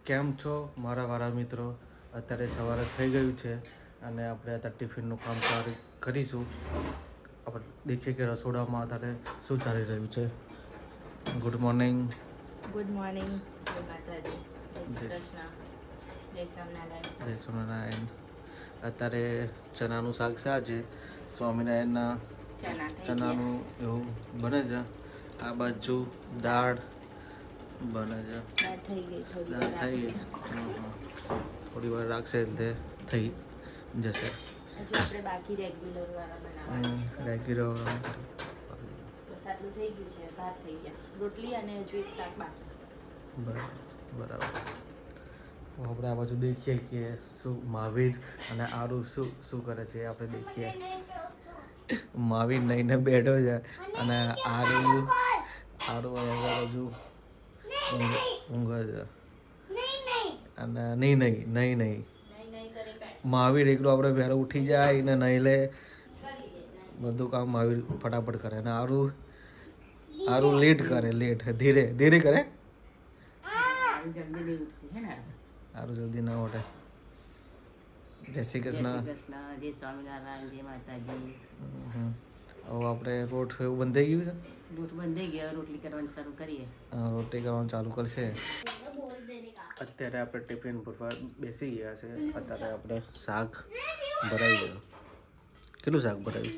કેમ છો મારા વાળા મિત્રો? અત્યારે સવારે થઈ ગયું છે અને આપણે અત્યારે ટિફિનનું કામ ચાલુ કરીશું. આપણે દેખીએ કે રસોડામાં અત્યારે શું ચાલી રહ્યું છે. Good morning. Good morning. જય માતાજી. જય શ્રી કૃષ્ણ. જય સ્વામિનારાયણ. જય સ્વામિનારાયણ. અત્યારે ચણાનું શાક છે. આજે સ્વામિનારાયણના ચણાનું એવું બને છે. આ બાજુ દાળ બને છે. થઈ ગઈ થોડી વાર રાખશે એટલે થઈ જશે. હજુ આપણે બાકી રેગ્યુલર વાળા બનાવવાના. રેગ્યુલર બસ આટલું થઈ ગયું છે. ભાત થઈ ગયા, રોટલી અને હજુ એક શાક બાકી. બરાબર. આપણે આ બાજુ દેખીએ કે શું મહાવીર અને આરુ શું કરે છે. આપણે દેખીએ. મહાવીર લઈને બેઠો છે અને આરુ બાજુ ઊંઘે છે. અને નહીં મહાવીર એકલો આપણે વહેલો ઉઠી જાય ને નહીં લે, બધું કામ મહાવીર ફટાફટ કરે. અને આરુ લેટ કરે, ધીરે કરે. આરુ જલ્દી ના ઉઠે. જય શ્રી કૃષ્ણ. જય સ્વામિનારાયણ. જય માતાજી. હવે આપણે રોટ એવું બંધ થઈ ગયું છે. રોટ બંધ થઈ ગયો. રોટલી કરવાની શરૂ કરીએ. રોટલી કરવાનું ચાલુ કરશે. અત્યારે આપણે ટિફિન ભરવા બેસી ગયા છે. અત્યારે આપણે શાક ભરાઈ ગયું. કેટલું શાક ભરાયું?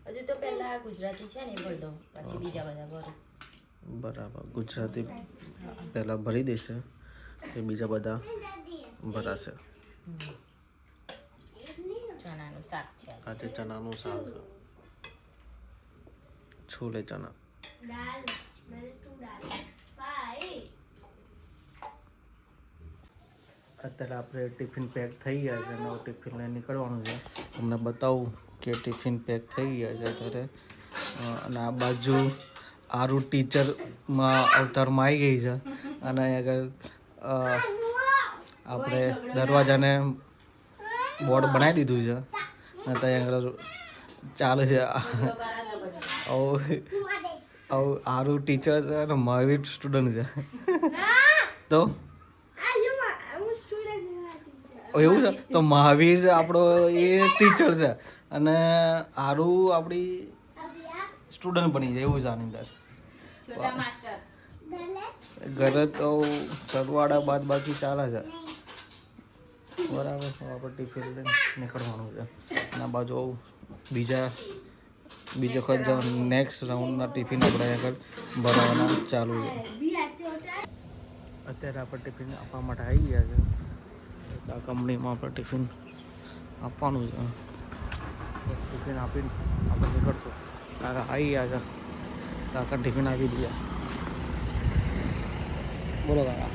હજુ તો પહેલા ગુજરાતી છે ને એ ભરી દઉં, પછી બીજા બધા ભરું. બરાબર. ગુજરાતી પહેલા ભરી દેશે, એ બીજા બધા ભરાશે. ચણાનું શાક છે. આજે ચણાનું શાક છે. છોલે ચણા. અત્યારે આપણે ટિફિન પેક થઈ ગયા છે. નવું ટિફિન લઈને નીકળવાનું છે. તમને બતાવું કે ટિફિન પેક થઈ ગયા છે અત્યારે. અને આ બાજુ આરુ ટીચરમાં અવતારમાં આવી ગઈ છે. અને આગળ આપણે દરવાજાને બોર્ડ બનાવી દીધું છે અને ત્યાં આગળ ચાલે છે. આરુ ટીચર છે અને મહાવીર સ્ટુડન્ટ છે. તો એવું છે. તો મહાવીર આપણો એ ટીચર છે અને આરુ આપણી સ્ટુડન્ટ બની જાય એવું છે આની અંદર. ઘરે તો સરવાળા બાદ બાકી ચાલે છે. બરાબર. આપણે ટિફિન લઈને નીકળવાનું છે. અને આ બાજુ બીજો વખત નેક્સ્ટ રાઉન્ડના ટિફિન આપણે આગળ ભરવાના ચાલુ છે. અત્યારે આપણે ટિફિન આપવા માટે આવી ગયા છે. આ કંપનીમાં આપણે ટિફિન આપવાનું છે. ટિફિન આપીને આપણે નીકળશું. કાકા આવી ગયા છે. કાકા ટિફિન આપી દઈએ. બોલો કાકા.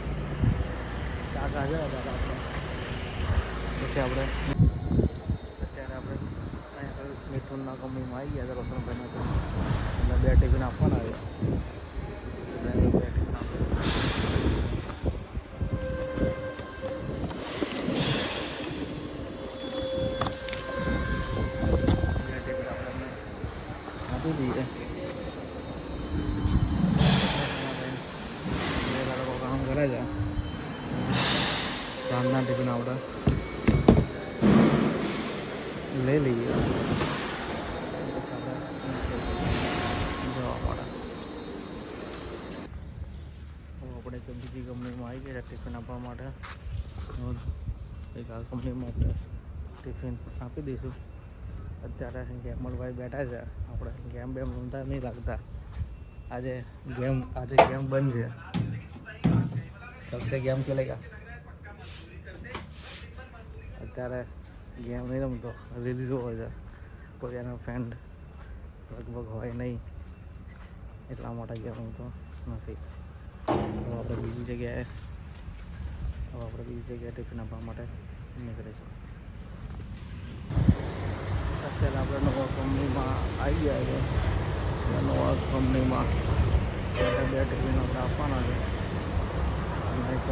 કાકા છે કાકા પછી આપણે અત્યારે આપણે અહીંયા મિથુનના કંપનીમાં આવી ગયા છે. રોશનભાઈના એટલે 2 ટિફિન આપવાના છે. એટલે 2 ટિફિન આપે. આપી દઈએ. કામ કરે છે. સાંજના ટિફિન આપણે લઈ લઈએ. જવા માટે આપણે એક બીજી કંપનીમાં આવી ગયા ટિફિન આપવા માટે. એક આ કંપનીમાં આપણે ટિફિન આપી દઈશું. અત્યારે ગેમરભાઈ બેઠા છે. આપણે ગેમ રમતા નહીં લાગતા. આજે ગેમ બંધ છે. કબસે ગેમ ખેલેગા. અત્યારે ગેમ નહીં રમતો, રીલ્સ જોવો છે. કોઈ એનો ફ્રેન્ડ લગભગ હોય નહીં એટલા માટે ગેમ રમતો નથી. આપણે બીજી જગ્યાએ ટિફિન આપવા માટે નીકળીશું. અત્યારે આપણે નવા કંપનીમાં આવી ગયા છે. નવા કંપનીમાં 2 ટિફિન આપણે આપવાના છે. અને એક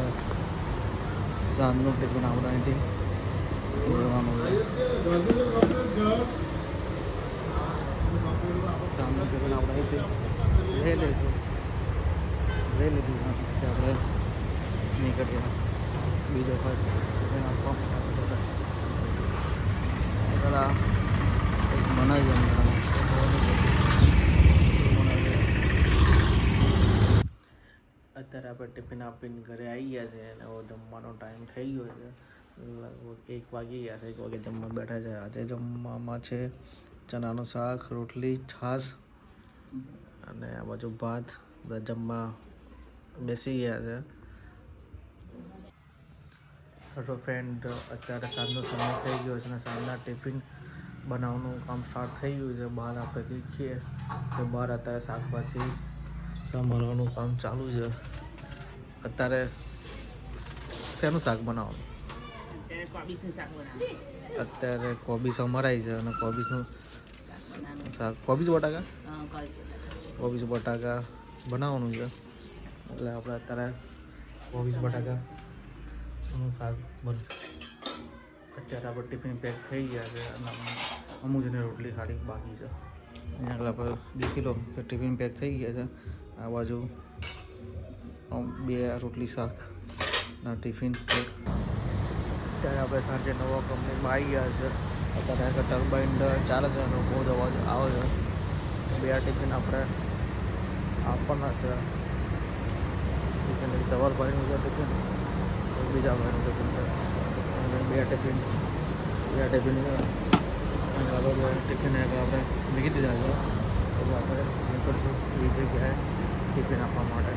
સાંજનું ટિફિન આપણે અહીંથી લેવાનું છે. સાંજનું ટિફિન આપણે અહીંથી લઈ લઈશું. લઈ લીધું છે આપણે નીકળીએ બીજો ખર્ચ આપવા પેલા એક બનાવી દઉં અત્યારે આપણે ટિફિન આપીને ઘરે આવી ગયા છે અને હવે જમવાનો ટાઈમ થઈ ગયો છે લગભગ 1 વાગી ગયા છે 1 વાગે જમવા બેઠા છે આજે જમવામાં છે ચણાનું શાક રોટલી છાશ અને આ બાજુ ભાત બધા જમવા બેસી ગયા છે તો ફ્રેન્ડ અત્યારે સાંજનો સમય થઈ ગયો છે અને સાંજના ટિફિન બનાવવાનું કામ સ્ટાર્ટ થઈ ગયું છે બહાર આપણે દેખીએ તો બહાર અત્યારે શાકભાજી સંભાળવાનું કામ ચાલુ છે અત્યારે શેનું શાક બનાવવાનું અત્યારે કોબીજ અમારાય છે અને કોબીજનું શાક કોબીજ બટાકા બનાવવાનું છે એટલે આપણે અત્યારે કોબીજ બટાકાનું શાક બનશે અત્યારે આપણે ટિફિન પેક થઈ ગયા છે અને અમુકને રોટલી ખાલી બાકી છે અહીંયા આગળ આપણે દેખી લો કે ટિફિન પેક થઈ ગયા છે આ બાજુ 2 રોટલી શાક ના ટિફિન પેક અત્યારે આપણે સાંજે નવા કંપનીમાં આવી ગયા છે અત્યારે ટર્બાઇન ચાલે છે એનો બહુ જ અવાજ આવે છે 2 ટિફિન આપણે આપવાના છે ટિફિન ધવલભાઈનું છે ટિફિન બીજા ભાઈનું ટિફિન છે અને 2 ટિફિન ટિફિન આપણે મૂકી દીધા છે એટલે આપણે નીકળશું બીજી જગ્યાએ ટિફિન આપવા માટે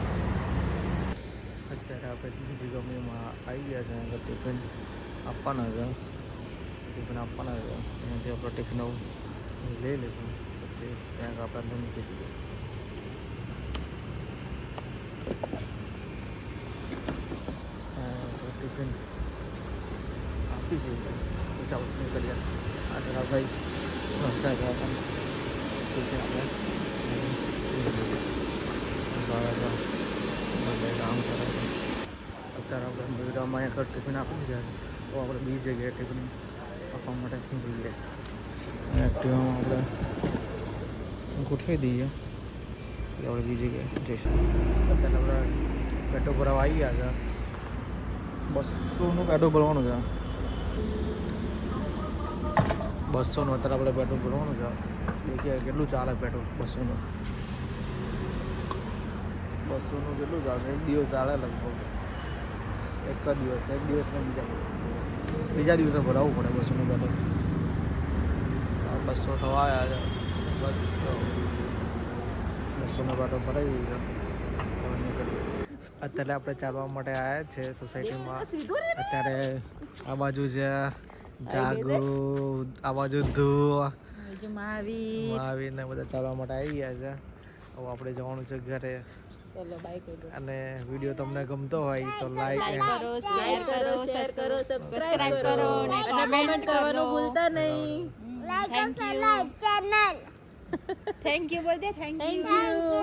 અત્યારે આપણે બીજી કંપનીમાં આવી ગયા છે એટલે ટિફિન આપવાના છે એનાથી આપણે ટિફિન લઈ લઈશું પછી ત્યાં આપણે અંદર મૂકી દઈએ ટિફિન આપી દઈએ પછી આપણે નીકળીએ આ જરા ભાઈ ટિફિન આપણે કામ કરે છે અત્યારે આપણે બિરામાં એક ટિફિન આપી દીધા તો આપણે બીજી જગ્યાએ ટિફિન આપવા માટે જઈએ એક્ટિવામાં આપણે ગોઠવી દઈએ એટલે આપણે બીજી જગ્યાએ જઈશું અત્યારે આપણે પેટ્રોલ ભરાવા આવી ગયા છે 200નું પેટ્રોલ ભરવાનું છે 200નું અત્યારે આપણે પેટ્રોલ ભરવાનું છે દેખીએ કેટલું ચાલે પેટ્રોલ 200નું કેટલું ચાલે 1 દિવસ ચાલે લગભગ એક દિવસને બીજા દિવસે ભરાવવું પડે 200નું પેટ્રોલ 200 થવા આવ્યા છે બસ 200નું પેટ્રોલ ભરાઈ ગયું છે અત્યારે આપણે ચાલવા માટે આવ્યા છે સોસાયટીમાં અત્યારે આ બાજુ છે જાગુ આ બાજુ ધ્રુવ મહાવીર ને બધા ચાલવા માટે આવી ગયા છે હવે આપણે જવાનું છે ઘરે ચલો બાય કરો અને વિડીયો તમને ગમતો હોય તો લાઈક કરો શેર કરો સબસ્ક્રાઇબ કરો અને કમેન્ટ કરવાનું ભૂલતા નહીં Like us, like channel. Thank you બોલ દે થેન્ક યુ